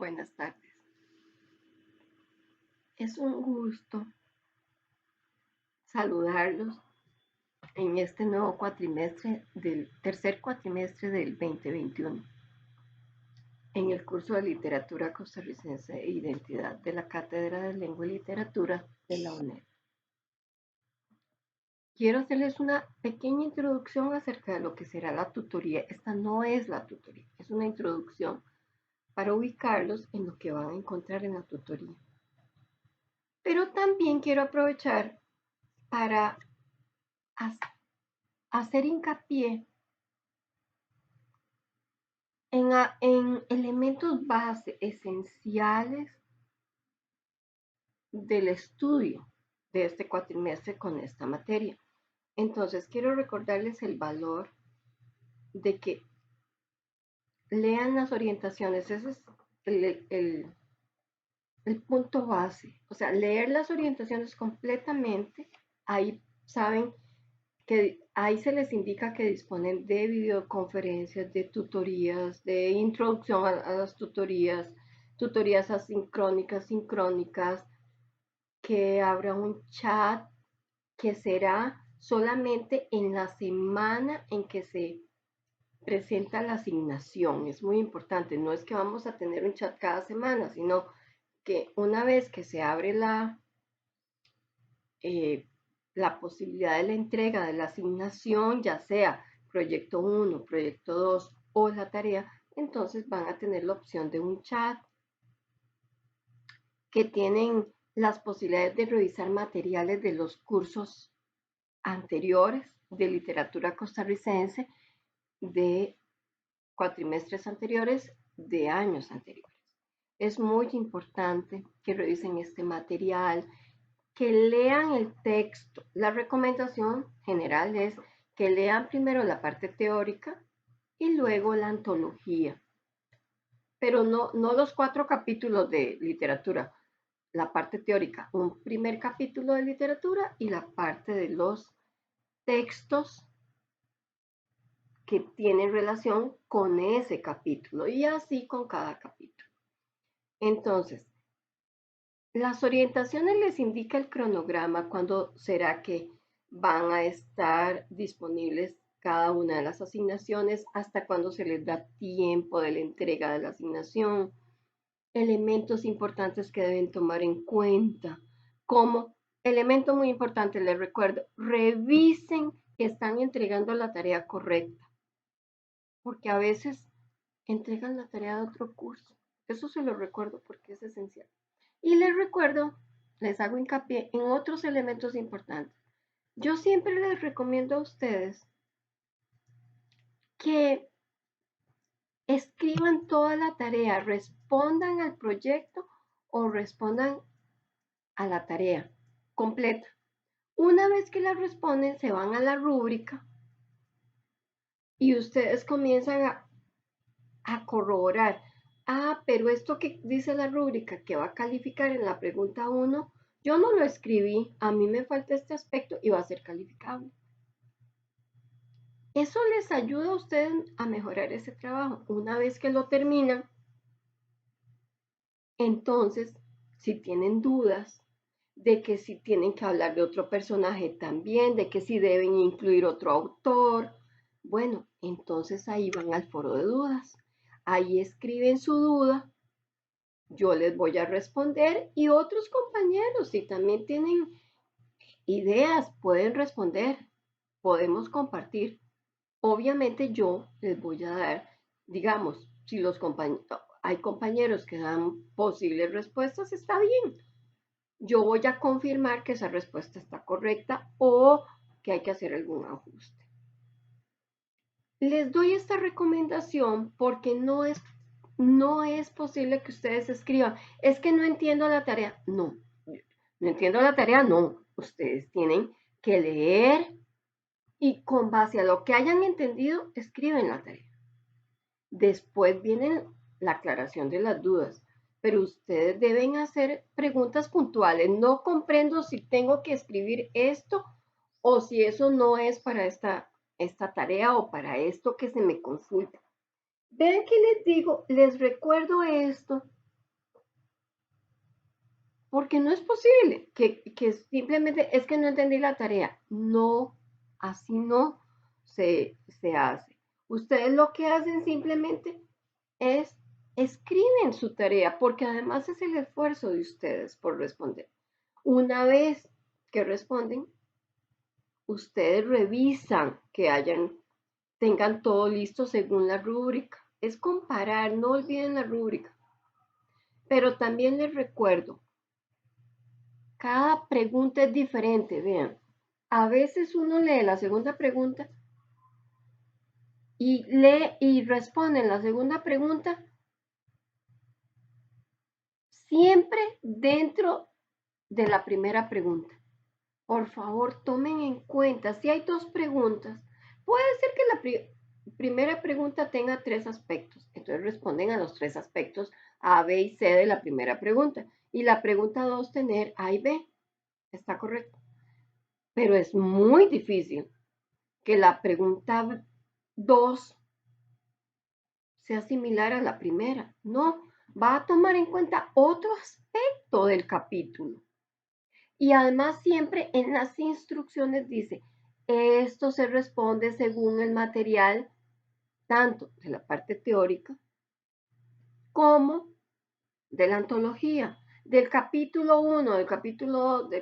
Buenas tardes. Es un gusto saludarlos en este nuevo tercer cuatrimestre del 2021, en el curso de Literatura Costarricense e Identidad de la Cátedra de Lengua y Literatura de la UNED. Quiero hacerles una pequeña introducción acerca de lo que será la tutoría. Esta no es la tutoría, es una introducción para ubicarlos en lo que van a encontrar en la tutoría. Pero también quiero aprovechar para hacer hincapié en elementos base esenciales del estudio de este cuatrimestre con esta materia. Entonces, quiero recordarles el valor de que lean las orientaciones. Ese es el punto base. O sea, leer las orientaciones completamente. Ahí saben que ahí se les indica que disponen de videoconferencias, de tutorías, de introducción a las tutorías asincrónicas, sincrónicas, que habrá un chat que será solamente en la semana en que se presenta la asignación. Es muy importante, no es que vamos a tener un chat cada semana, sino que una vez que se abre la posibilidad de la entrega de la asignación, ya sea proyecto 1, proyecto 2 o la tarea, entonces van a tener la opción de un chat que tienen las posibilidades de revisar materiales de los cursos anteriores de literatura costarricense, de cuatrimestres anteriores, de años anteriores. Es muy importante que revisen este material, que lean el texto. La recomendación general es que lean primero la parte teórica y luego la antología. Pero no los 4 capítulos de literatura, la parte teórica, un primer capítulo de literatura y la parte de los textos que tienen relación con ese capítulo y así con cada capítulo. Entonces, las orientaciones les indica el cronograma, cuándo será que van a estar disponibles cada una de las asignaciones, hasta cuándo se les da tiempo de la entrega de la asignación, elementos importantes que deben tomar en cuenta, como elemento muy importante, les recuerdo, revisen que están entregando la tarea correcta, porque a veces entregan la tarea de otro curso. Eso se lo recuerdo porque es esencial. Y les recuerdo, les hago hincapié en otros elementos importantes. Yo siempre les recomiendo a ustedes que escriban toda la tarea, respondan al proyecto o respondan a la tarea completa. Una vez que la responden, se van a la rúbrica y ustedes comienzan a corroborar. Ah, pero esto que dice la rúbrica que va a calificar en la pregunta 1, yo no lo escribí, a mí me falta este aspecto y va a ser calificable. Eso les ayuda a ustedes a mejorar ese trabajo. Una vez que lo terminan, entonces, si tienen dudas de que si tienen que hablar de otro personaje también, de que si deben incluir otro autor, bueno, entonces ahí van al foro de dudas. Ahí escriben su duda, yo les voy a responder y otros compañeros, si también tienen ideas, pueden responder, podemos compartir. Obviamente yo les voy a dar, digamos, si hay compañeros que dan posibles respuestas, está bien. Yo voy a confirmar que esa respuesta está correcta o que hay que hacer algún ajuste. Les doy esta recomendación porque no es posible que ustedes escriban, es que no entiendo la tarea. No entiendo la tarea, no. Ustedes tienen que leer y con base a lo que hayan entendido, escriben la tarea. Después viene la aclaración de las dudas, pero ustedes deben hacer preguntas puntuales. No comprendo si tengo que escribir esto o si eso no es para esta tarea o para esto que se me consulta. Vean que les digo, les recuerdo esto Porque no es posible que simplemente es que no entendí la tarea. No, así no se hace. Ustedes lo que hacen simplemente es escriben su tarea, porque además es el esfuerzo de ustedes por responder. Una vez que responden, ustedes revisan que tengan todo listo según la rúbrica. Es comparar, no olviden la rúbrica. Pero también les recuerdo, cada pregunta es diferente, vean. A veces uno lee la segunda pregunta y lee y responde en la segunda pregunta siempre dentro de la primera pregunta. Por favor, tomen en cuenta, si hay dos preguntas, puede ser que la primera pregunta tenga tres aspectos, entonces responden a los tres aspectos A, B y C de la primera pregunta, y la pregunta 2 tener A y B, está correcto, pero es muy difícil que la pregunta 2 sea similar a la primera, no, va a tomar en cuenta otro aspecto del capítulo. Y además siempre en las instrucciones dice, esto se responde según el material, tanto de la parte teórica como de la antología, del capítulo 1, del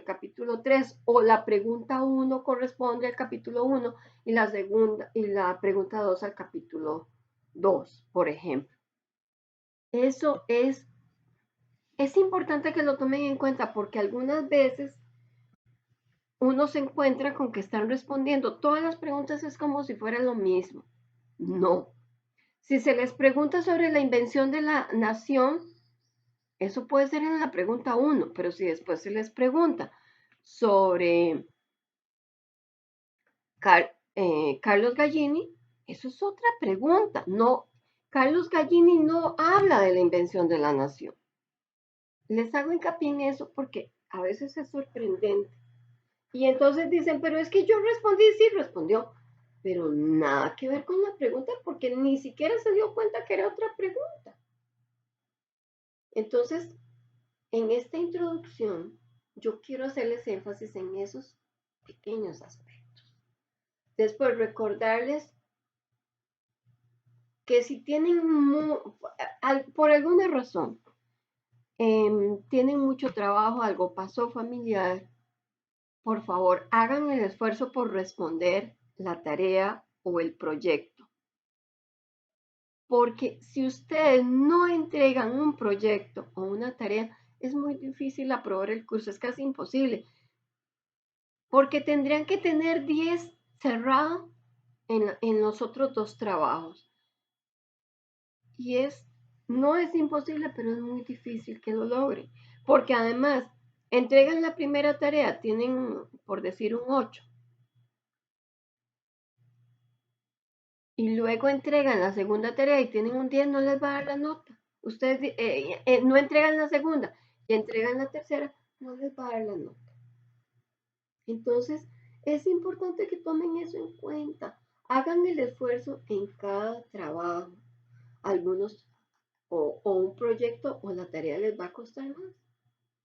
capítulo 3, o la pregunta 1 corresponde al capítulo 1 y la pregunta 2 al capítulo 2, por ejemplo. Eso es importante que lo tomen en cuenta porque algunas veces uno se encuentra con que están respondiendo todas las preguntas es como si fuera lo mismo. No. Si se les pregunta sobre la invención de la nación, eso puede ser en la pregunta 1, pero si después se les pregunta sobre Carlos Gallini, eso es otra pregunta. No, Carlos Gallini no habla de la invención de la nación. Les hago hincapié en eso porque a veces es sorprendente. Y entonces dicen, pero es que yo respondí, sí respondió, pero nada que ver con la pregunta porque ni siquiera se dio cuenta que era otra pregunta. Entonces, en esta introducción, yo quiero hacerles énfasis en esos pequeños aspectos. Después, recordarles que si tienen, por alguna razón, tienen mucho trabajo, algo pasó familiar, por favor, hagan el esfuerzo por responder la tarea o el proyecto. Porque si ustedes no entregan un proyecto o una tarea, es muy difícil aprobar el curso, es casi imposible. Porque tendrían que tener 10 cerrados en los otros dos trabajos. Y no es imposible, pero es muy difícil que lo logren. Porque además, entregan la primera tarea, tienen, por decir, un 8. Y luego entregan la segunda tarea y tienen un 10, no les va a dar la nota. Ustedes no entregan la segunda y entregan la tercera, no les va a dar la nota. Entonces, es importante que tomen eso en cuenta. Hagan el esfuerzo en cada trabajo. Algunos o un proyecto o la tarea les va a costar más.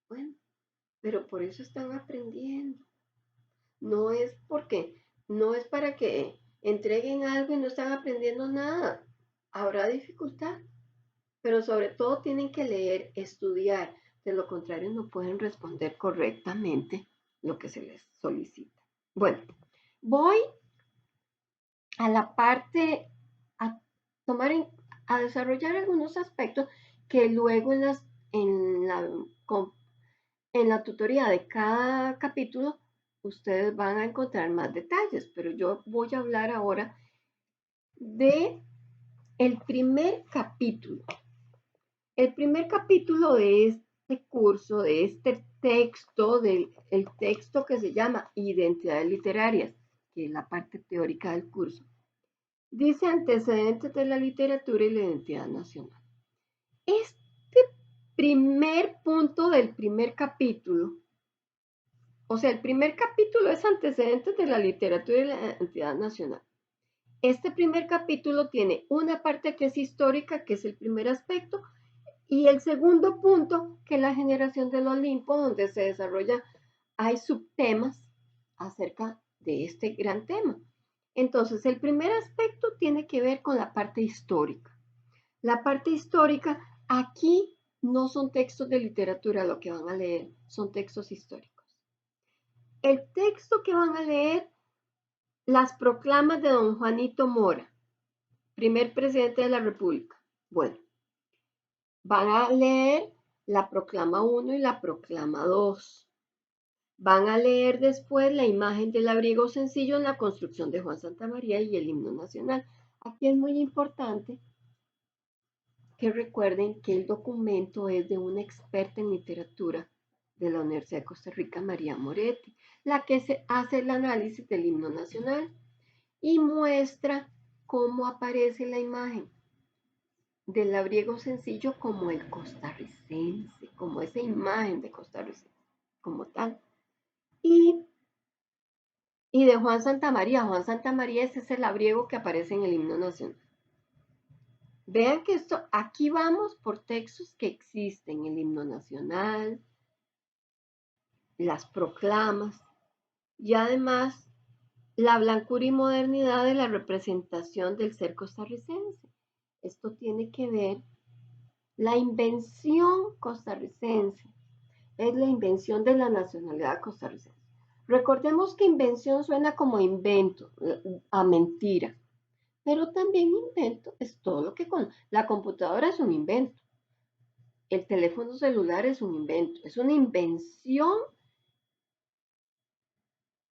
Bueno, pero por eso están aprendiendo. No es para que entreguen algo y no están aprendiendo nada. Habrá dificultad, pero sobre todo tienen que leer, estudiar. De lo contrario, no pueden responder correctamente lo que se les solicita. Bueno, voy a la parte, a tomar, a desarrollar algunos aspectos que luego en la, en la tutoría de cada capítulo ustedes van a encontrar más detalles, pero yo voy a hablar ahora de el primer capítulo. El primer capítulo de este curso, de este texto, el texto que se llama Identidades Literarias, que es la parte teórica del curso, dice antecedentes de la literatura y la identidad nacional. Este primer punto del primer capítulo, o sea, el primer capítulo es antecedentes de la literatura y la identidad nacional. Este primer capítulo tiene una parte que es histórica, que es el primer aspecto, Y el segundo punto, que es la generación del Olimpo, donde se desarrolla, hay subtemas acerca de este gran tema. Entonces, el primer aspecto tiene que ver con la parte histórica. La parte histórica, aquí no son textos de literatura lo que van a leer, son textos históricos. El texto que van a leer, las proclamas de don Juanito Mora, primer presidente de la República. Bueno, van a leer la proclama 1 y la proclama 2. Van a leer después la imagen del labriego sencillo en la construcción de Juan Santamaría y el himno nacional. Aquí es muy importante que recuerden que el documento es de una experta en literatura de la Universidad de Costa Rica, María Moretti, la que hace el análisis del himno nacional y muestra cómo aparece la imagen del labriego sencillo como el costarricense, como esa imagen de costarricense, como tal. Y de Juan Santamaría. Juan Santamaría es ese labriego que aparece en el himno nacional. Vean que esto, aquí vamos por textos que existen, el himno nacional, las proclamas y además la blancura y modernidad de la representación del ser costarricense. Esto tiene que ver la invención costarricense, es la invención de la nacionalidad costarricense. Recordemos que invención suena como invento, a mentira, pero también invento es todo lo que con la computadora es un invento, el teléfono celular es un invento, es una invención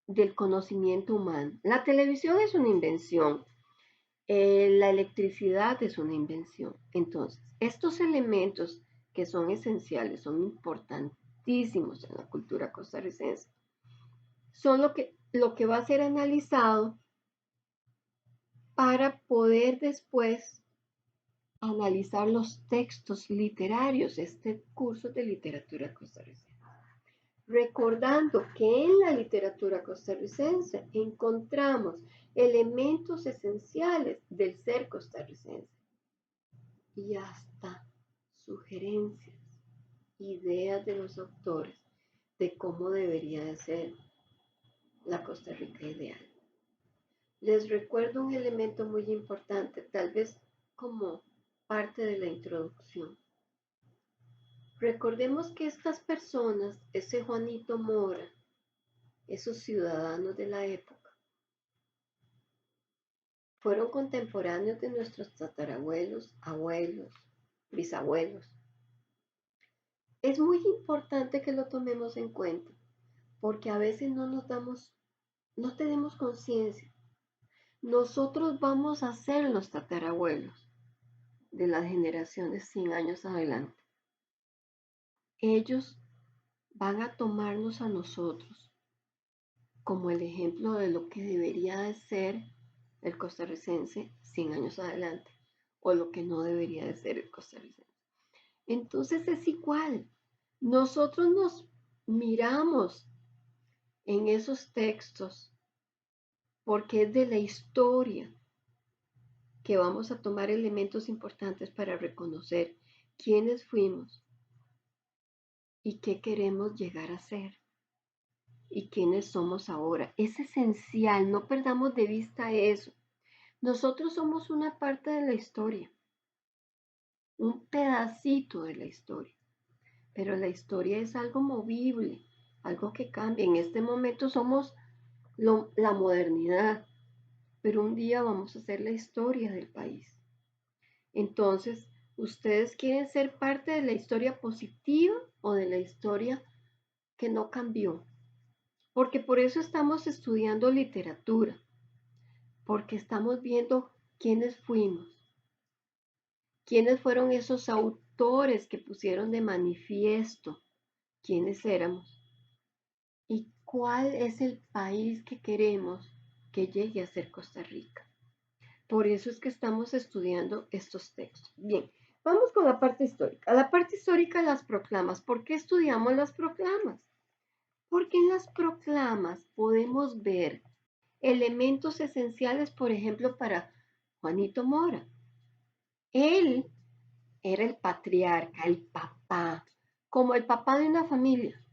del conocimiento humano. La televisión es una invención, la electricidad es una invención. Entonces, estos elementos que son esenciales, son importantísimos en la cultura costarricense, son lo que va a ser analizado para poder después analizar los textos literarios, este curso de literatura costarricense. Recordando que en la literatura costarricense encontramos elementos esenciales del ser costarricense y hasta sugerencias, ideas de los autores de cómo debería de ser la Costa Rica ideal. Les recuerdo un elemento muy importante, tal vez como parte de la introducción. Recordemos que estas personas, ese Juanito Mora, esos ciudadanos de la época, fueron contemporáneos de nuestros tatarabuelos, abuelos, bisabuelos. Es muy importante que lo tomemos en cuenta, porque a veces no tenemos conciencia. Nosotros vamos a ser los tatarabuelos de las generaciones 100 años adelante. Ellos van a tomarnos a nosotros como el ejemplo de lo que debería de ser el costarricense 100 años adelante o lo que no debería de ser el costarricense. Entonces es igual. Nosotros nos miramos en esos textos porque es de la historia que vamos a tomar elementos importantes para reconocer quiénes fuimos y qué queremos llegar a ser y quiénes somos ahora. Es esencial, no perdamos de vista eso. Nosotros somos una parte de la historia, un pedacito de la historia, pero la historia es algo movible, algo que cambia. En este momento somos la modernidad, pero un día vamos a ser la historia del país. Entonces, ¿ustedes quieren ser parte de la historia positiva o de la historia que no cambió? Porque por eso estamos estudiando literatura, porque estamos viendo quiénes fuimos, quiénes fueron esos autores que pusieron de manifiesto quiénes éramos y cuál es el país que queremos que llegue a ser Costa Rica. Por eso es que estamos estudiando estos textos. Bien, vamos con la parte histórica. La parte histórica, las proclamas. ¿Por qué estudiamos las proclamas? Porque en las proclamas podemos ver elementos esenciales, por ejemplo, para Juanito Mora. Él era el patriarca, el papá, como el papá de una familia.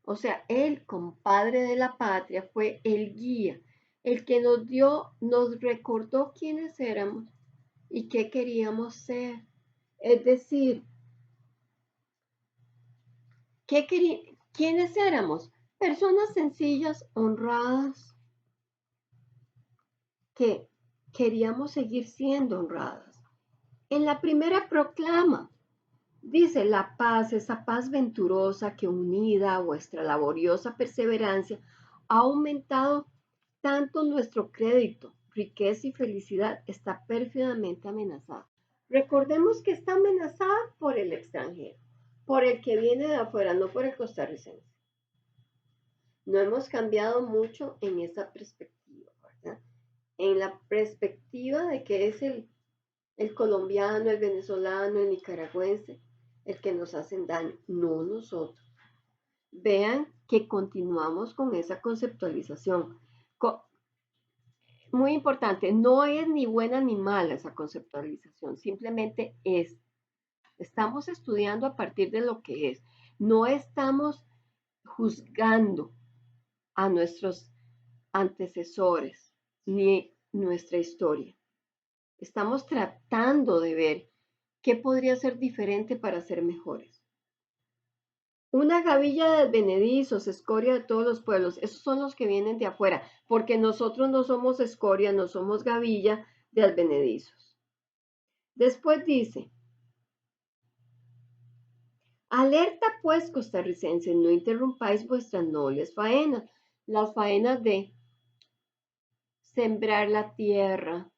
O sea, él como padre de la patria fue el guía, el que nos recordó quiénes éramos y qué queríamos ser. Es decir, ¿quiénes éramos? Personas sencillas, honradas, que queríamos seguir siendo honradas. En la primera proclama, dice la paz, esa paz venturosa que unida a vuestra laboriosa perseverancia ha aumentado tanto nuestro crédito, riqueza y felicidad está pérfidamente amenazada. Recordemos que está amenazada por el extranjero, por el que viene de afuera, no por el costarricense. No hemos cambiado mucho en esa perspectiva, ¿verdad? En la perspectiva de que es el colombiano, el venezolano, el nicaragüense, el que nos hacen daño, no nosotros. Vean que continuamos con esa conceptualización. Muy importante, no es ni buena ni mala esa conceptualización, simplemente es. Estamos estudiando a partir de lo que es. No estamos juzgando a nuestros antecesores ni nuestra historia. Estamos tratando de ver qué podría ser diferente para ser mejores. Una gavilla de advenedizos, escoria de todos los pueblos, esos son los que vienen de afuera, porque nosotros no somos escoria, no somos gavilla de advenedizos. Después dice, alerta pues costarricenses, no interrumpáis vuestras nobles faenas, las faenas de sembrar la tierra,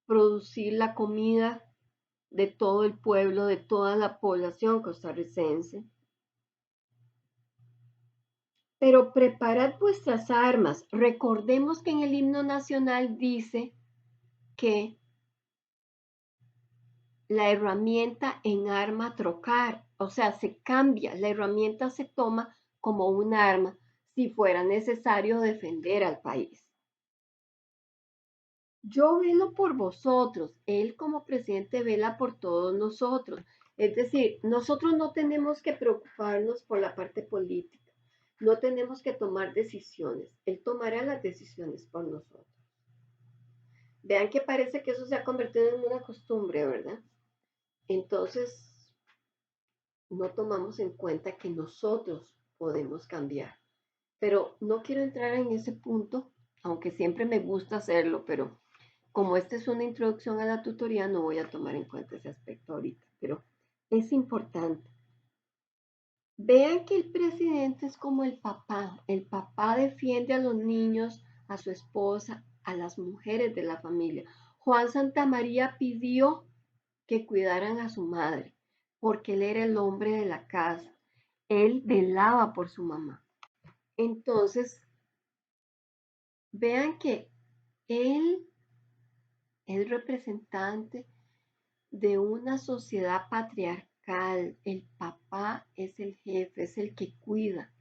producir la comida de todo el pueblo, de toda la población costarricense. Pero preparad vuestras armas. Recordemos que en el himno nacional dice que la herramienta en arma trocar, o sea, se cambia, la herramienta se toma como un arma si fuera necesario defender al país. Yo velo por vosotros, él como presidente vela por todos nosotros. Es decir, nosotros no tenemos que preocuparnos por la parte política, no tenemos que tomar decisiones, él tomará las decisiones por nosotros. Vean que parece que eso se ha convertido en una costumbre, ¿verdad? Entonces, no tomamos en cuenta que nosotros podemos cambiar. Pero no quiero entrar en ese punto, aunque siempre me gusta hacerlo, pero como esta es una introducción a la tutoría, no voy a tomar en cuenta ese aspecto ahorita, pero es importante. Vean que el presidente es como el papá. El papá defiende a los niños, a su esposa, a las mujeres de la familia. Juan Santamaría pidió que cuidaran a su madre, porque él era el hombre de la casa. Él velaba por su mamá. Entonces, vean que él es representante de una sociedad patriarcal. El papá es el jefe, es el que cuida.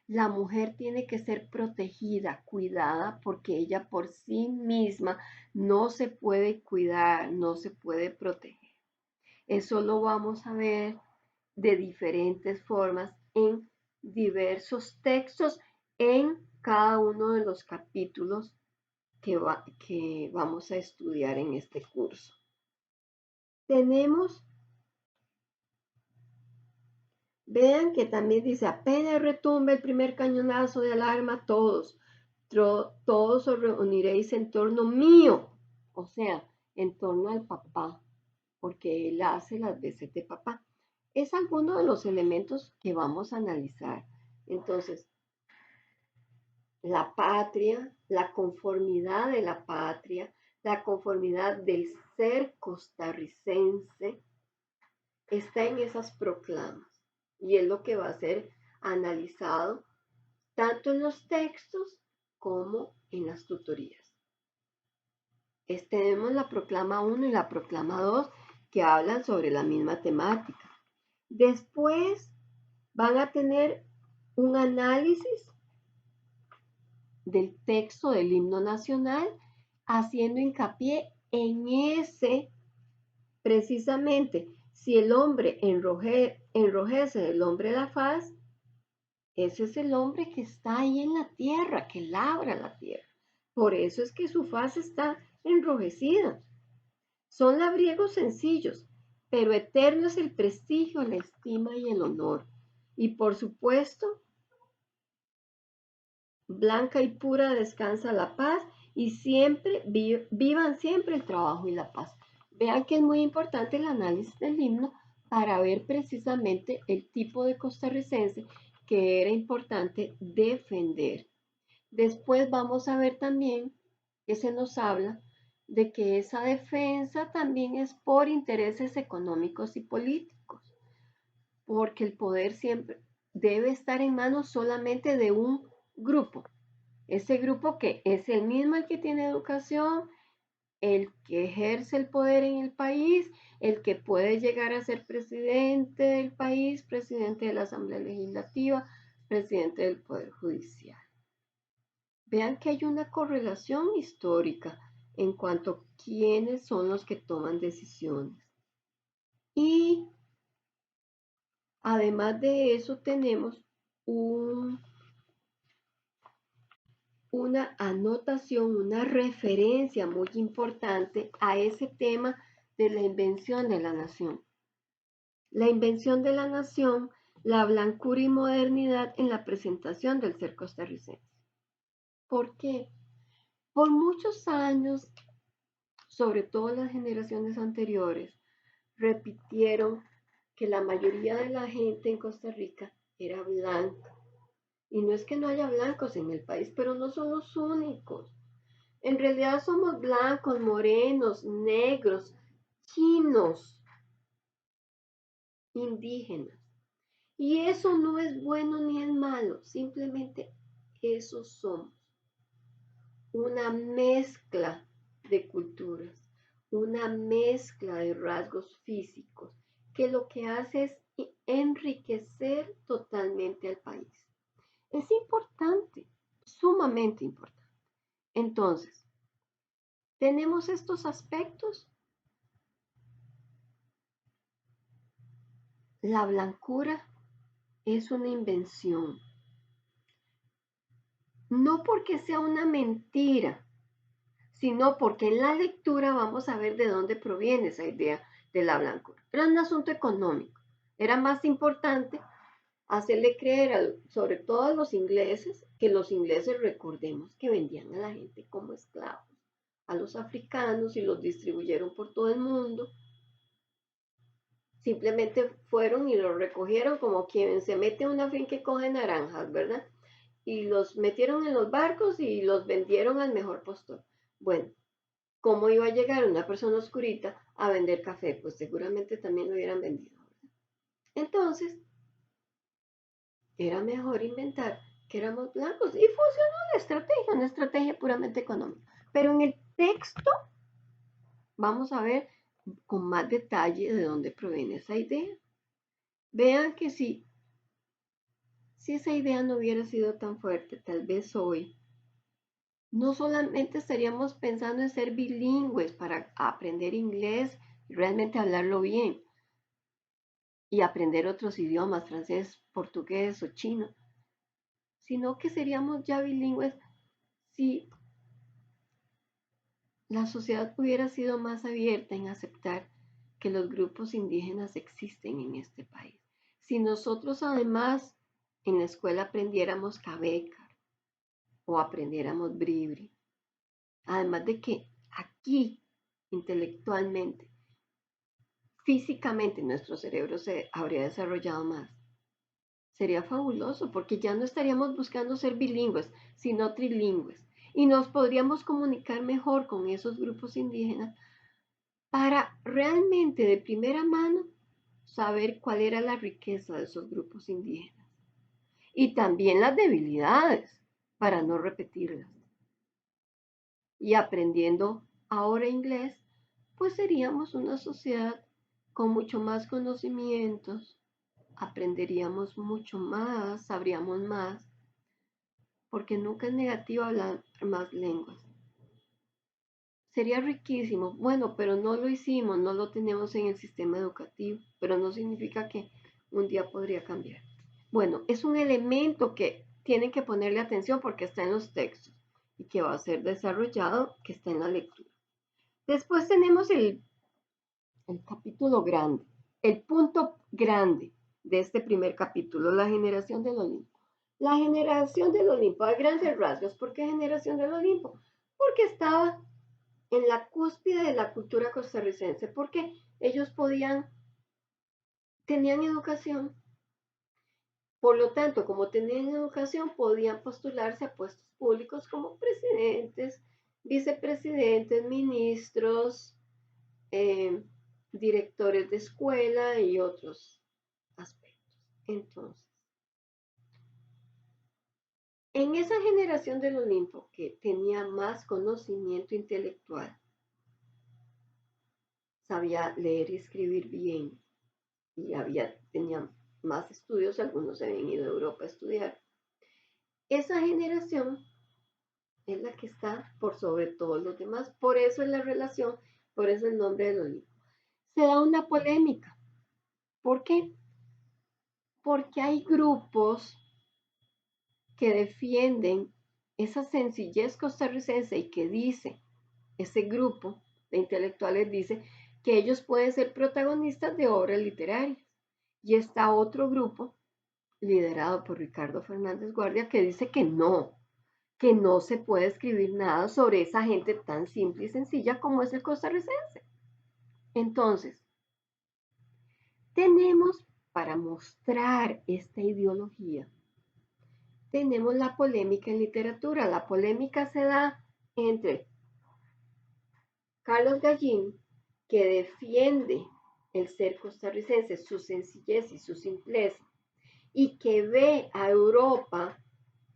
La mujer tiene que ser protegida, cuidada, porque ella por sí misma no se puede cuidar, no se puede proteger. Eso lo vamos a ver de diferentes formas en diversos textos en cada uno de los capítulos que vamos a estudiar en este curso. Tenemos, vean que también dice, apenas retumbe el primer cañonazo de alarma, todos os reuniréis en torno mío, o sea, en torno al papá, porque él hace las veces de papá. Es alguno de los elementos que vamos a analizar. Entonces, la patria, la conformidad de la patria, la conformidad del ser costarricense, está en esas proclamas y es lo que va a ser analizado tanto en los textos como en las tutorías. Tenemos la proclama 1 y la proclama 2 que hablan sobre la misma temática. Después van a tener un análisis del texto del himno nacional, haciendo hincapié en ese, precisamente, Si el hombre enrojece el hombre la faz, ese es el hombre que está ahí en la tierra, que labra la tierra. Por eso es que su faz está enrojecida. Son labriegos sencillos, pero eterno es el prestigio, la estima y el honor. Y por supuesto, blanca y pura descansa la paz y siempre vivan siempre el trabajo y la paz. Vean que es muy importante el análisis del himno para ver precisamente el tipo de costarricense que era importante defender. Después vamos a ver también que se nos habla de que esa defensa también es por intereses económicos y políticos, porque el poder siempre debe estar en manos solamente de un grupo. Ese grupo que es el mismo el que tiene educación, el que ejerce el poder en el país, el que puede llegar a ser presidente del país, presidente de la Asamblea Legislativa, presidente del Poder Judicial. Vean que hay una correlación histórica en cuanto a quiénes son los que toman decisiones. Y además de eso tenemos una anotación, una referencia muy importante a ese tema de la invención de la nación. La invención de la nación, la blancura y modernidad en la presentación del ser costarricense. ¿Por qué? Por muchos años, sobre todo las generaciones anteriores, repitieron que la mayoría de la gente en Costa Rica era blanca. Y no es que no haya blancos en el país, pero no son los únicos. En realidad somos blancos, morenos, negros, chinos, indígenas. Y eso no es bueno ni es malo, simplemente eso somos. Una mezcla de culturas, una mezcla de rasgos físicos, que lo que hace es enriquecer totalmente al país. Es importante, sumamente importante. Entonces, tenemos estos aspectos. La blancura es una invención. No porque sea una mentira, sino porque en la lectura vamos a ver de dónde proviene esa idea de la blancura. Era un asunto económico. Era más importante hacerle creer, sobre todo a los ingleses, que los ingleses, recordemos, que vendían a la gente como esclavos, a los africanos y los distribuyeron por todo el mundo. Simplemente fueron y los recogieron como quien se mete a una finca y coge naranjas, ¿verdad? Y los metieron en los barcos y los vendieron al mejor postor. Bueno, ¿cómo iba a llegar una persona oscurita a vender café? Pues seguramente también lo hubieran vendido, ¿verdad? Entonces, era mejor inventar que éramos blancos y funcionó la estrategia, una estrategia puramente económica. Pero en el texto vamos a ver con más detalle de dónde proviene esa idea. Vean que si esa idea no hubiera sido tan fuerte, tal vez hoy, no solamente estaríamos pensando en ser bilingües para aprender inglés y realmente hablarlo bien y aprender otros idiomas, francés, portugués o chino, sino que seríamos ya bilingües si la sociedad hubiera sido más abierta en aceptar que los grupos indígenas existen en este país. Si nosotros además en la escuela aprendiéramos Cabecar o aprendiéramos Bribri, además de que aquí intelectualmente, físicamente nuestro cerebro se habría desarrollado más, sería fabuloso porque ya no estaríamos buscando ser bilingües, sino trilingües. Y nos podríamos comunicar mejor con esos grupos indígenas para realmente de primera mano saber cuál era la riqueza de esos grupos indígenas y también las debilidades para no repetirlas. Y aprendiendo ahora inglés, pues seríamos una sociedad con mucho más conocimientos, aprenderíamos mucho más, sabríamos más, porque nunca es negativo hablar más lenguas. sería riquísimo. Bueno, pero no lo hicimos, no lo tenemos en el sistema educativo, pero no significa que un día podría cambiar. Bueno, es un elemento que tienen que ponerle atención porque está en los textos y que va a ser desarrollado, que está en la lectura. Después tenemos el capítulo grande, el punto grande de este primer capítulo, la generación del Olimpo. La generación del Olimpo, a grandes rasgos. ¿Por qué generación del Olimpo? Porque estaba en la cúspide de la cultura costarricense, porque ellos tenían educación, por lo tanto, como tenían educación, podían postularse a puestos públicos como presidentes, vicepresidentes, ministros, eh, directores de escuela y otros aspectos. Entonces, en esa generación del Olimpo que tenía más conocimiento intelectual, sabía leer y escribir bien y tenía más estudios, algunos se habían ido a Europa a estudiar. Esa generación es la que está por sobre todos los demás, por eso es la relación, por eso el nombre del Olimpo. Se da una polémica. ¿Por qué? Porque hay grupos que defienden esa sencillez costarricense y que dice, ese grupo de intelectuales dice que ellos pueden ser protagonistas de obras literarias. Y está otro grupo, liderado por Ricardo Fernández Guardia, que dice que no se puede escribir nada sobre esa gente tan simple y sencilla como es el costarricense. Entonces, tenemos para mostrar esta ideología, tenemos la polémica en literatura. La polémica se da entre Carlos Gallín, que defiende el ser costarricense, su sencillez y su simpleza, y que ve a Europa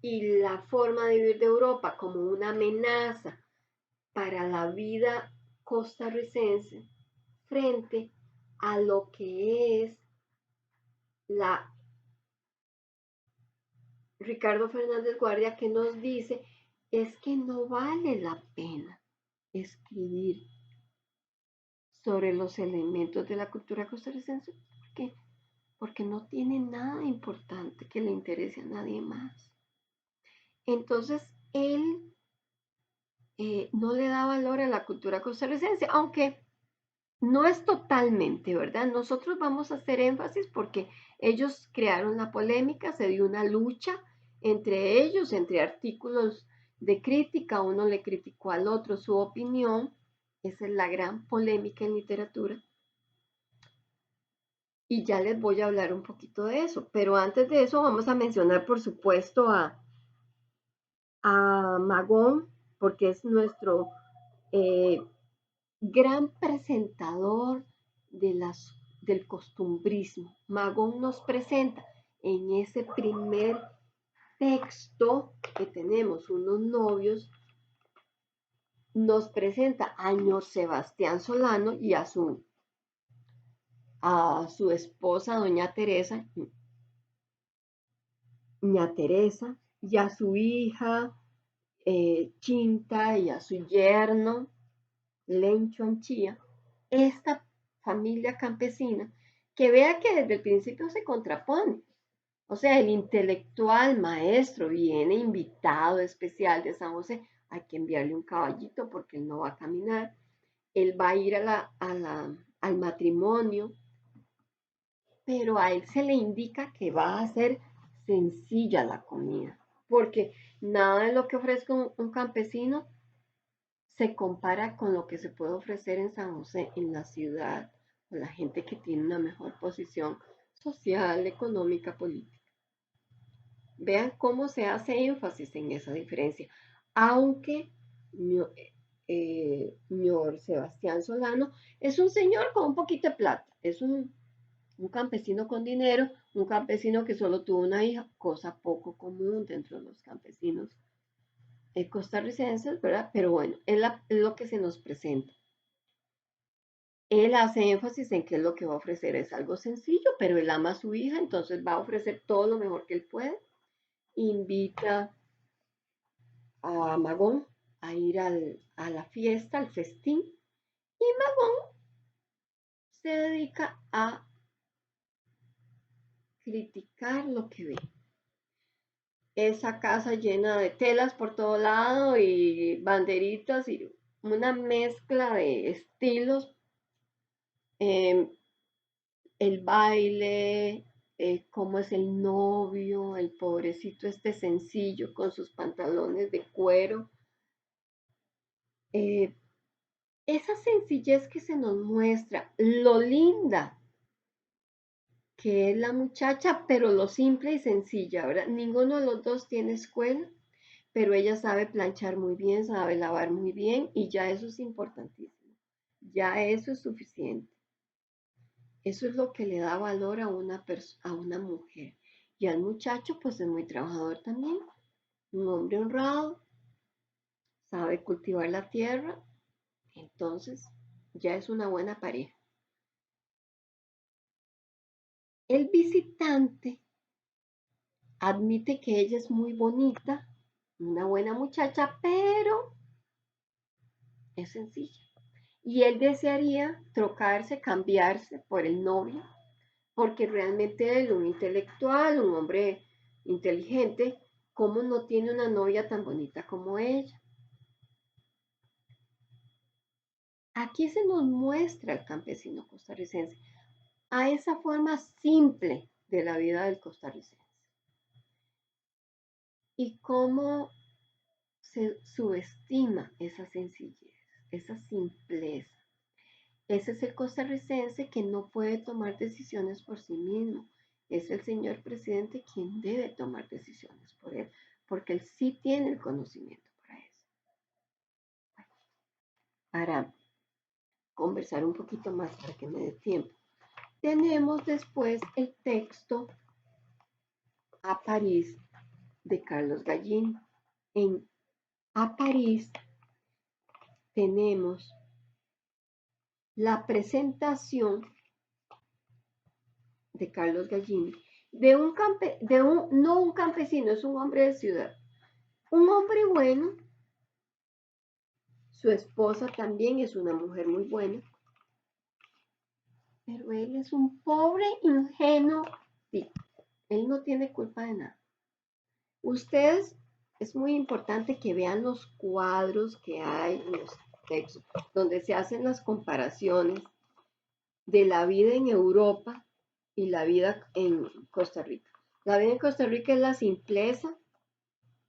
y la forma de vivir de Europa como una amenaza para la vida costarricense frente a lo que es la Ricardo Fernández Guardia, que nos dice es que no vale la pena escribir sobre los elementos de la cultura costarricense. ¿Por qué? Porque no tiene nada importante que le interese a nadie más. Entonces, él no le da valor a la cultura costarricense, aunque no es totalmente, ¿verdad? Nosotros vamos a hacer énfasis porque ellos crearon la polémica, se dio una lucha entre ellos, entre artículos de crítica, uno le criticó al otro su opinión, esa es la gran polémica en literatura. Y ya les voy a hablar un poquito de eso, pero antes de eso vamos a mencionar, por supuesto, a Magón, porque es nuestro gran presentador del costumbrismo. Magón nos presenta en ese primer texto que tenemos, unos novios, nos presenta a Ñor Sebastián Solano y a su esposa, doña Teresa, ña Teresa, y a su hija Chinta y a su yerno Lencho Anchía, esta familia campesina, que vea que desde el principio se contrapone. O sea, el intelectual maestro viene invitado especial de San José, hay que enviarle un caballito porque él no va a caminar, él va a ir al matrimonio, pero a él se le indica que va a ser sencilla la comida, porque nada de lo que ofrezca un campesino se compara con lo que se puede ofrecer en San José, en la ciudad, con la gente que tiene una mejor posición social, económica, política. Vean cómo se hace énfasis en esa diferencia, aunque señor Sebastián Solano es un señor con un poquito de plata, es un campesino con dinero, un campesino que solo tuvo una hija, cosa poco común dentro de los campesinos costarricenses, ¿verdad? Pero bueno, es lo que se nos presenta. Él hace énfasis en que lo que va a ofrecer es algo sencillo, pero él ama a su hija, entonces va a ofrecer todo lo mejor que él puede. Invita a Magón a ir a la fiesta, al festín, y Magón se dedica a criticar lo que ve. Esa casa llena de telas por todo lado y banderitas y una mezcla de estilos, eh, el baile, cómo es el novio, el pobrecito este sencillo con sus pantalones de cuero. Eh, esa sencillez que se nos muestra, lo linda que es la muchacha, pero lo simple y sencilla, ¿verdad? Ninguno de los dos tiene escuela, pero ella sabe planchar muy bien, sabe lavar muy bien y ya eso es importantísimo. Ya eso es suficiente. Eso es lo que le da valor a una mujer. Y al muchacho, pues es muy trabajador también, un hombre honrado, sabe cultivar la tierra, entonces ya es una buena pareja. El visitante admite que ella es muy bonita, una buena muchacha, pero es sencilla. Y él desearía trocarse, cambiarse por el novio, porque realmente él, un intelectual, un hombre inteligente, ¿cómo no tiene una novia tan bonita como ella? Aquí se nos muestra el campesino costarricense, a esa forma simple de la vida del costarricense. Y cómo se subestima esa sencillez, esa simpleza. Ese es el costarricense que no puede tomar decisiones por sí mismo. Es el señor presidente quien debe tomar decisiones por él, porque él sí tiene el conocimiento para eso. Para conversar un poquito más, para que me dé tiempo. Tenemos después el texto A París de Carlos Gallín. En A París tenemos la presentación de Carlos Gallini, no un campesino, es un hombre de ciudad, un hombre bueno, su esposa también es una mujer muy buena, pero él es un pobre ingenuo tipo, él no tiene culpa de nada. Ustedes, es muy importante que vean los cuadros que hay en los textos, donde se hacen las comparaciones de la vida en Europa y la vida en Costa Rica. La vida en Costa Rica es la simpleza,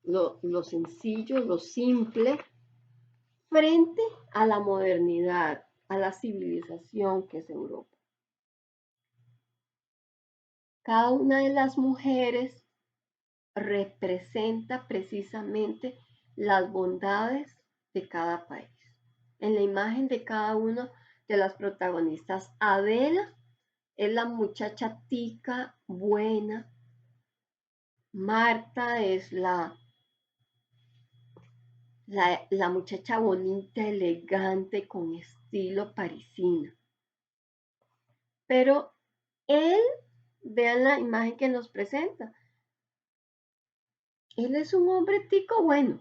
lo sencillo, lo simple, frente a la modernidad, a la civilización que es Europa. Cada una de las mujeres representa precisamente las bondades de cada país. En la imagen de cada una de las protagonistas, Adela es la muchacha tica, buena. Marta es la muchacha bonita, elegante, con estilo parisina. Pero él, vean la imagen que nos presenta, él es un hombre tico bueno.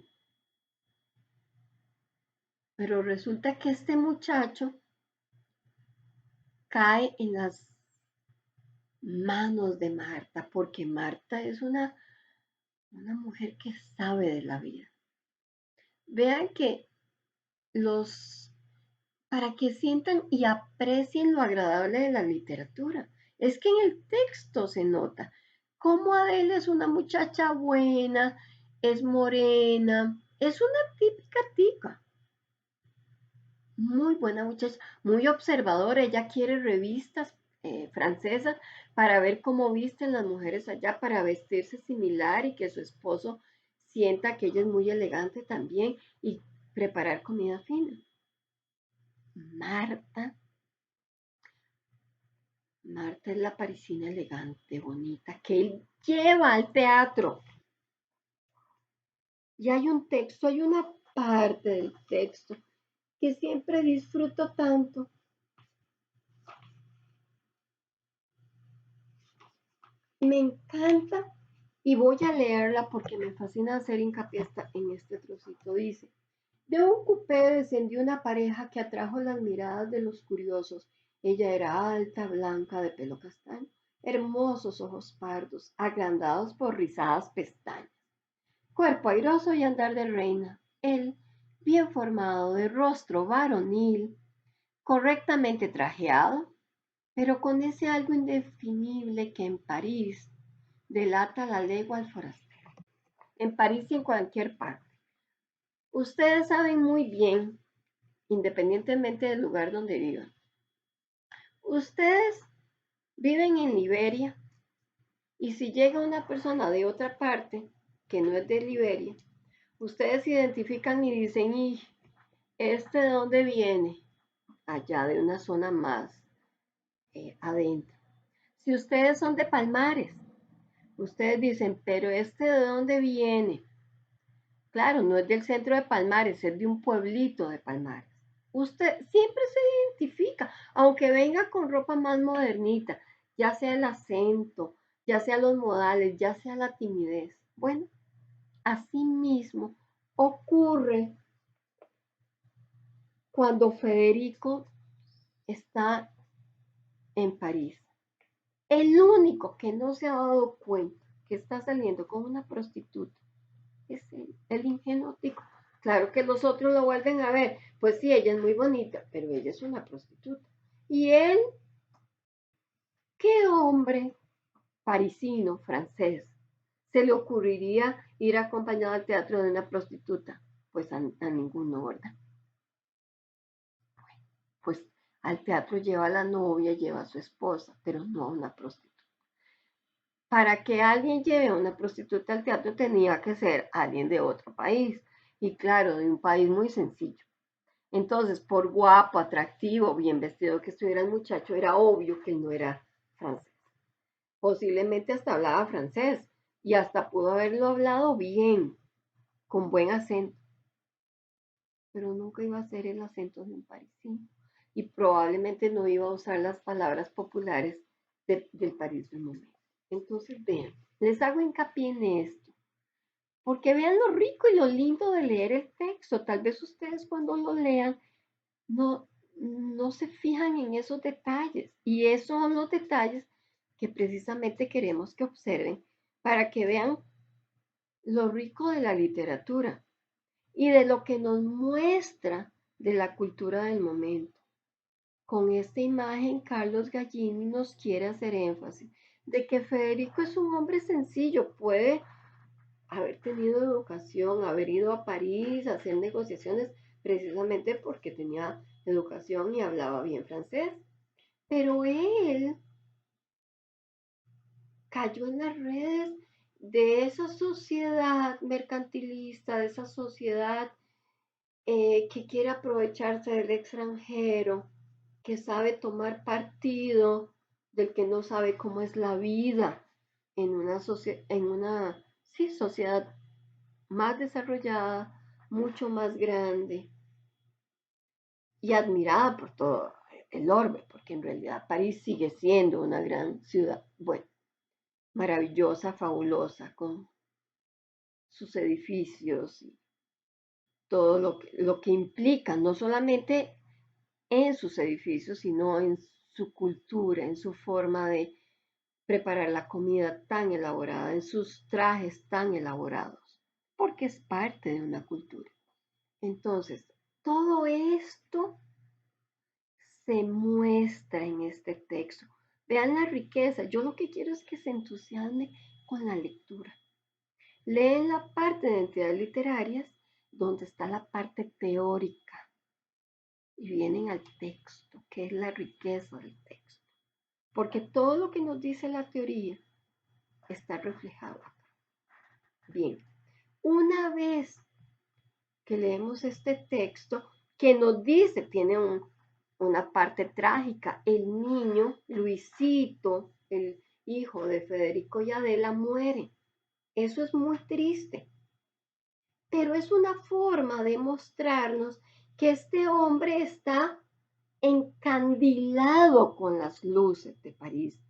Pero resulta que este muchacho cae en las manos de Marta, porque Marta es una mujer que sabe de la vida. Vean que para que sientan y aprecien lo agradable de la literatura. Es que en el texto se nota cómo Adele es una muchacha buena, es morena, es una típica tica, muy buena muchacha, muy observadora. Ella quiere revistas francesas para ver cómo visten las mujeres allá, para vestirse similar y que su esposo sienta que ella es muy elegante también y preparar comida fina. Marta Marta es la parisina elegante, bonita, que él lleva al teatro. Y hay un texto, hay una parte del texto que siempre disfruto tanto. Me encanta y voy a leerla porque me fascina hacer hincapié en este trocito. Dice, De un coupé descendió una pareja que atrajo las miradas de los curiosos. Ella era alta, blanca, de pelo castaño, hermosos ojos pardos, agrandados por rizadas pestañas, cuerpo airoso y andar de reina. Él, bien formado, de rostro varonil, correctamente trajeado, pero con ese algo indefinible que en París delata la legua al forastero. En París y en cualquier parte. Ustedes saben muy bien, independientemente del lugar donde vivan. Ustedes viven en Liberia y si llega una persona de otra parte que no es de Liberia, ustedes identifican y dicen, ¿y este de dónde viene? Allá de una zona más adentro. Si ustedes son de Palmares, ustedes dicen, pero este de dónde viene? Claro, no es del centro de Palmares, es de un pueblito de Palmares. Usted siempre se identifica, aunque venga con ropa más modernita, ya sea el acento, ya sea los modales, ya sea la timidez. Bueno, así mismo ocurre cuando Federico está en París. El único que no se ha dado cuenta que está saliendo con una prostituta es él, el ingenuo tico. Claro que los otros lo vuelven a ver. Pues sí, ella es muy bonita, pero ella es una prostituta. Y él, ¿qué hombre parisino, francés, se le ocurriría ir acompañado al teatro de una prostituta? Pues a ninguno, ¿verdad? Pues al teatro lleva a la novia, lleva a su esposa, pero no a una prostituta. Para que alguien lleve a una prostituta al teatro tenía que ser alguien de otro país. Y claro, de un país muy sencillo. Entonces, por guapo, atractivo, bien vestido que estuviera el muchacho, era obvio que él no era francés. Posiblemente hasta hablaba francés y hasta pudo haberlo hablado bien, con buen acento, pero nunca iba a ser el acento de un parisino y probablemente no iba a usar las palabras populares del París del momento. Entonces, vean, les hago hincapié en esto, porque vean lo rico y lo lindo de leer el texto. Tal vez ustedes cuando lo lean no, no se fijan en esos detalles. Y esos son los detalles que precisamente queremos que observen para que vean lo rico de la literatura y de lo que nos muestra de la cultura del momento. Con esta imagen, Carlos Gallini nos quiere hacer énfasis de que Federico es un hombre sencillo, puede haber tenido educación, haber ido a París a hacer negociaciones precisamente porque tenía educación y hablaba bien francés. Pero él cayó en las redes de esa sociedad mercantilista, de esa sociedad que quiere aprovecharse del extranjero, que sabe tomar partido del que no sabe cómo es la vida en una sí, sociedad más desarrollada, mucho más grande y admirada por todo el orbe, porque en realidad París sigue siendo una gran ciudad, bueno, maravillosa, fabulosa, con sus edificios y todo lo que implica, no solamente en sus edificios, sino en su cultura, en su forma de preparar la comida tan elaborada, en sus trajes tan elaborados, porque es parte de una cultura. Entonces, todo esto se muestra en este texto. Vean la riqueza. Yo lo que quiero es que se entusiasme con la lectura. Leen la parte de entidades literarias donde está la parte teórica y vienen al texto, que es la riqueza del texto. Porque todo lo que nos dice la teoría está reflejado acá. Bien, una vez que leemos este texto que nos dice, tiene una parte trágica, el niño Luisito, el hijo de Federico y Adela, muere. Eso es muy triste, pero es una forma de mostrarnos que este hombre está encandilado con las luces de París.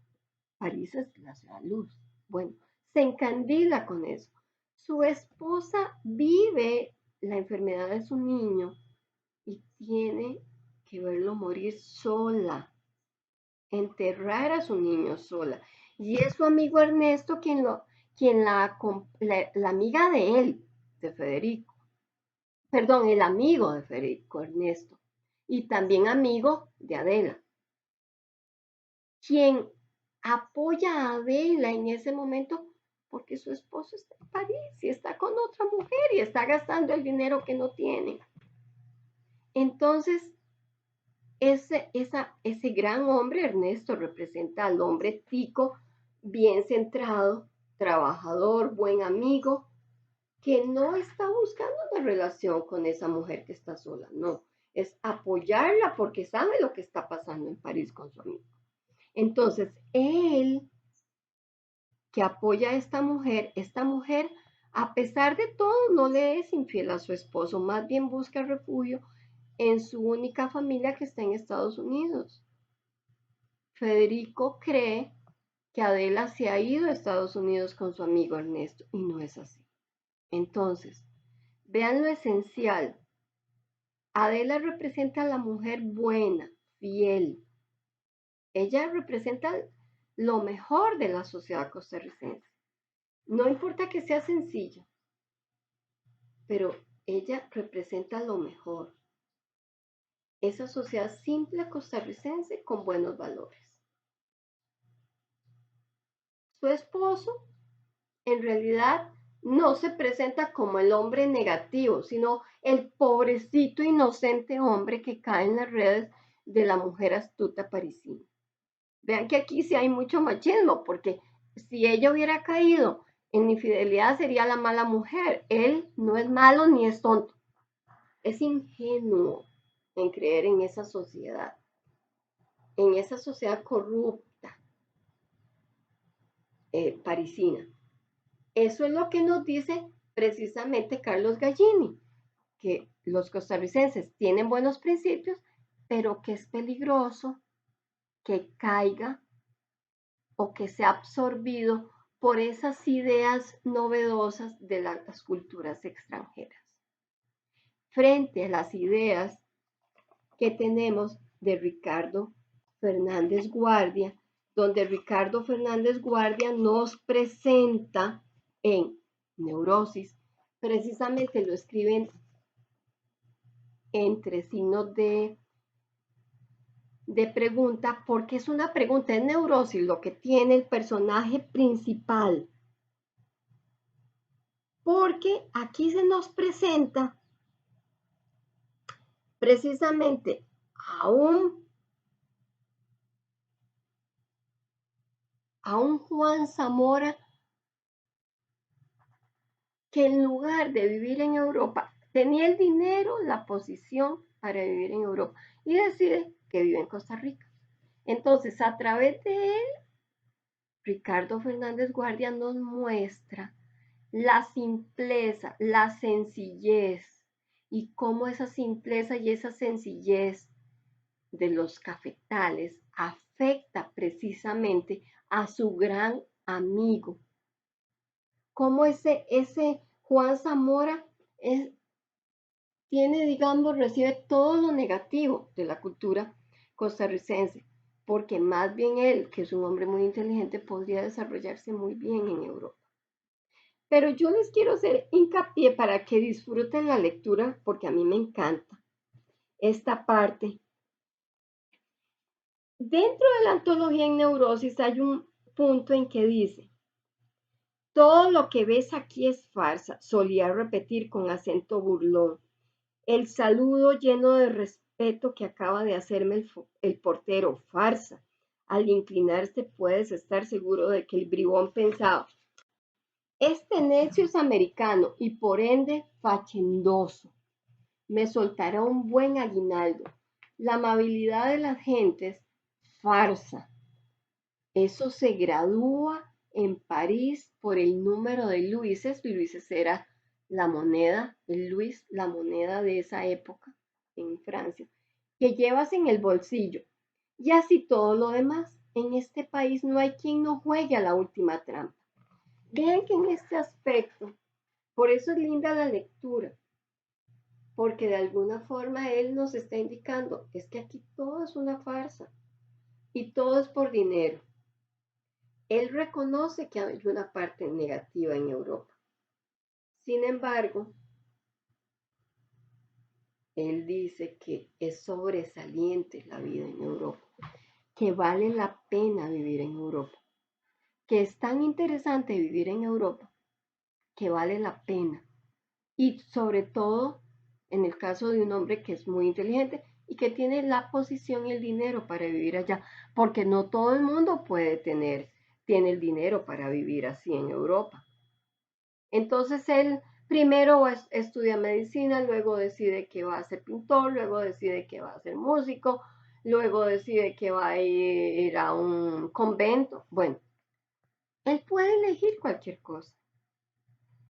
París es la ciudad luz. Bueno, se encandila con eso. Su esposa vive la enfermedad de su niño y tiene que verlo morir sola, enterrar a su niño sola. Y es su amigo Ernesto quien la amiga de él, de Federico, perdón, el amigo de Federico, Ernesto, y también amigo de Adela, quien apoya a Adela en ese momento porque su esposo está en París y está con otra mujer y está gastando el dinero que no tiene. Entonces, ese gran hombre, Ernesto, representa al hombre tico, bien centrado, trabajador, buen amigo, que no está buscando una relación con esa mujer que está sola, no, es apoyarla porque sabe lo que está pasando en París con su amigo. Entonces, él que apoya a esta mujer, a pesar de todo, no le es infiel a su esposo, más bien busca refugio en su única familia que está en Estados Unidos. Federico cree que Adela se ha ido a Estados Unidos con su amigo Ernesto y no es así. Entonces, vean lo esencial. Adela representa a la mujer buena, fiel. Ella representa lo mejor de la sociedad costarricense. No importa que sea sencilla, pero ella representa lo mejor. Esa sociedad simple costarricense con buenos valores. Su esposo, en realidad, no se presenta como el hombre negativo, sino el pobrecito inocente hombre que cae en las redes de la mujer astuta parisina. Vean que aquí sí hay mucho machismo, porque si ella hubiera caído en infidelidad sería la mala mujer. Él no es malo ni es tonto, es ingenuo en creer en esa sociedad corrupta parisina. Eso es lo que nos dice precisamente Carlos Gallini, que los costarricenses tienen buenos principios, pero que es peligroso que caiga o que sea absorbido por esas ideas novedosas de las culturas extranjeras. Frente a las ideas que tenemos de Ricardo Fernández Guardia, donde Ricardo Fernández Guardia nos presenta en Neurosis, precisamente lo escriben entre signos de pregunta, porque es una pregunta, en Neurosis lo que tiene el personaje principal, porque aquí se nos presenta precisamente a un Juan Zamora que en lugar de vivir en Europa, tenía el dinero, la posición para vivir en Europa y decide que vive en Costa Rica. Entonces, a través de él, Ricardo Fernández Guardia nos muestra la simpleza, la sencillez y cómo esa simpleza y esa sencillez de los cafetales afecta precisamente a su gran amigo. Cómo ese Juan Zamora tiene, digamos, recibe todo lo negativo de la cultura costarricense, porque más bien él, que es un hombre muy inteligente, podría desarrollarse muy bien en Europa. Pero yo les quiero hacer hincapié para que disfruten la lectura, porque a mí me encanta esta parte. Dentro de la antología en Neurosis hay un punto en que dice, todo lo que ves aquí es farsa, solía repetir con acento burlón. El saludo lleno de respeto que acaba de hacerme el portero, farsa. Al inclinarse puedes estar seguro de que el bribón pensaba, este necio es americano y por ende fachendoso. Me soltará un buen aguinaldo. La amabilidad de las gentes, farsa. Eso se gradúa en París por el número de luises. Luises era la moneda, el luis, la moneda de esa época en Francia, que llevas en el bolsillo. Y así todo lo demás. En este país no hay quien no juegue a la última trampa. Vean que en este aspecto, por eso es linda la lectura, porque de alguna forma él nos está indicando, es que aquí todo es una farsa y todo es por dinero. Él reconoce que hay una parte negativa en Europa. Sin embargo, él dice que es sobresaliente la vida en Europa, que vale la pena vivir en Europa, que es tan interesante vivir en Europa, que vale la pena. Y sobre todo, en el caso de un hombre que es muy inteligente y que tiene la posición y el dinero para vivir allá, porque no todo el mundo tiene el dinero para vivir así en Europa. Entonces él primero estudia medicina, luego decide que va a ser pintor, luego decide que va a ser músico, luego decide que va a ir a un convento. Bueno, él puede elegir cualquier cosa,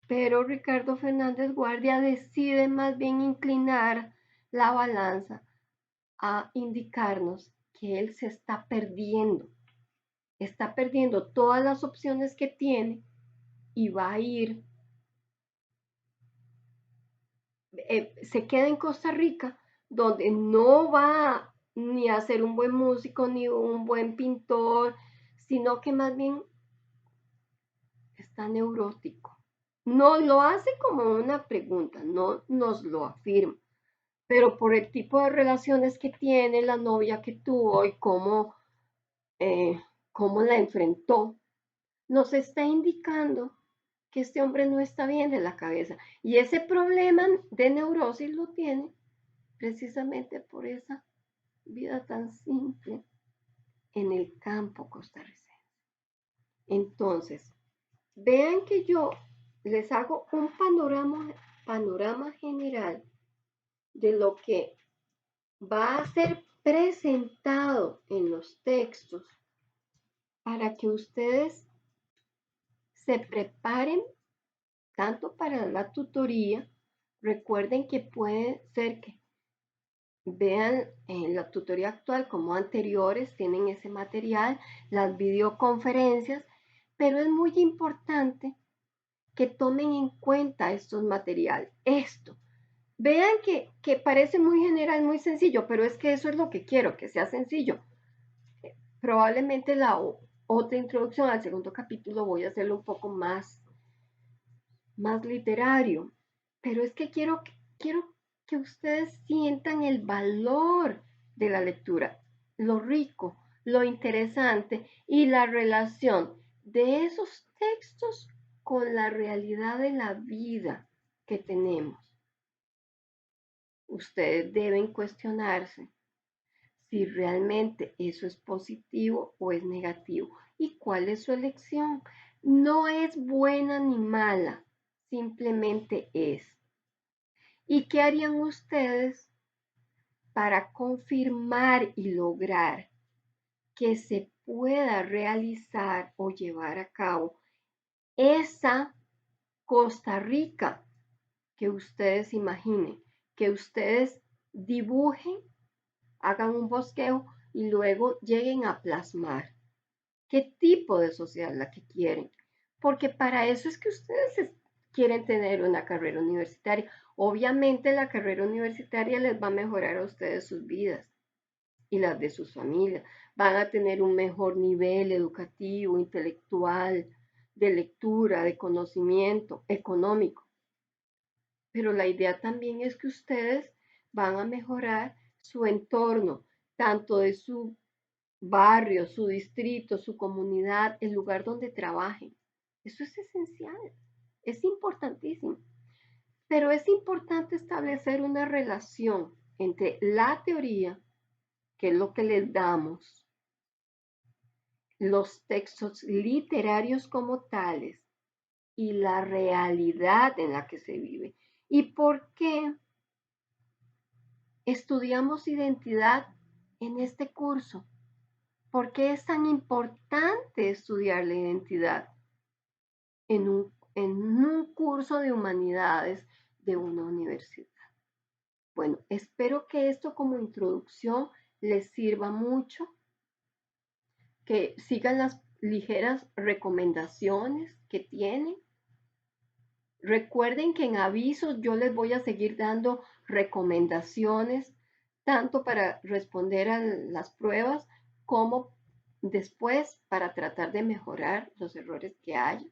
pero Ricardo Fernández Guardia decide más bien inclinar la balanza a indicarnos que él se está perdiendo todas las opciones que tiene y va a ir se queda en Costa Rica, donde no va ni a ser un buen músico ni un buen pintor, sino que más bien está neurótico. No lo hace como una pregunta, no nos lo afirma, pero por el tipo de relaciones que tiene, la novia que tuvo y eh, cómo la enfrentó, nos está indicando que este hombre no está bien de la cabeza. Y ese problema de neurosis lo tiene precisamente por esa vida tan simple en el campo costarricense. Entonces, vean que yo les hago un panorama general de lo que va a ser presentado en los textos para que ustedes se preparen tanto para la tutoría. Recuerden que puede ser que vean en la tutoría actual como anteriores, tienen ese material, las videoconferencias, pero es muy importante que tomen en cuenta estos materiales. Esto, vean que parece muy general, muy sencillo, pero es que eso es lo que quiero, que sea sencillo. Probablemente la otra introducción al segundo capítulo voy a hacerlo un poco más literario, pero es que quiero que ustedes sientan el valor de la lectura, lo rico, lo interesante y la relación de esos textos con la realidad de la vida que tenemos. Ustedes deben cuestionarse si realmente eso es positivo o es negativo y cuál es su elección. No es buena ni mala, simplemente es. ¿Y qué harían ustedes para confirmar y lograr que se pueda realizar o llevar a cabo esa Costa Rica que ustedes imaginen, que ustedes dibujen, hagan un bosquejo y luego lleguen a plasmar qué tipo de sociedad la que quieren? Porque para eso es que ustedes quieren tener una carrera universitaria. Obviamente la carrera universitaria les va a mejorar a ustedes sus vidas y las de sus familias. Van a tener un mejor nivel educativo, intelectual, de lectura, de conocimiento, económico. Pero la idea también es que ustedes van a mejorar su entorno, tanto de su barrio, su distrito, su comunidad, el lugar donde trabajen. Eso es esencial, es importantísimo. Pero es importante establecer una relación entre la teoría, que es lo que les damos, los textos literarios como tales y la realidad en la que se vive. ¿Y por qué estudiamos identidad en este curso? ¿Por qué es tan importante estudiar la identidad en un curso de humanidades de una universidad? Bueno, espero que esto como introducción les sirva mucho, que sigan las ligeras recomendaciones que tienen. Recuerden que en avisos yo les voy a seguir dando recomendaciones, tanto para responder a las pruebas como después para tratar de mejorar los errores que haya.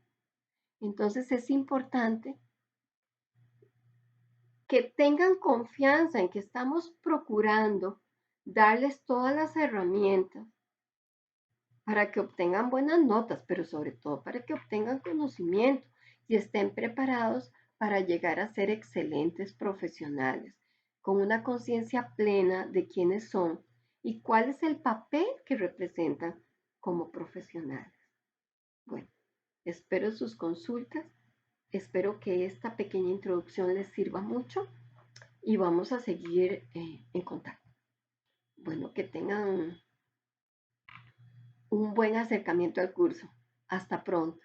Entonces es importante que tengan confianza en que estamos procurando darles todas las herramientas para que obtengan buenas notas, pero sobre todo para que obtengan conocimiento y estén preparados para llegar a ser excelentes profesionales, con una conciencia plena de quiénes son y cuál es el papel que representan como profesionales. Bueno, espero sus consultas, espero que esta pequeña introducción les sirva mucho y vamos a seguir en contacto. Bueno, que tengan un buen acercamiento al curso. Hasta pronto.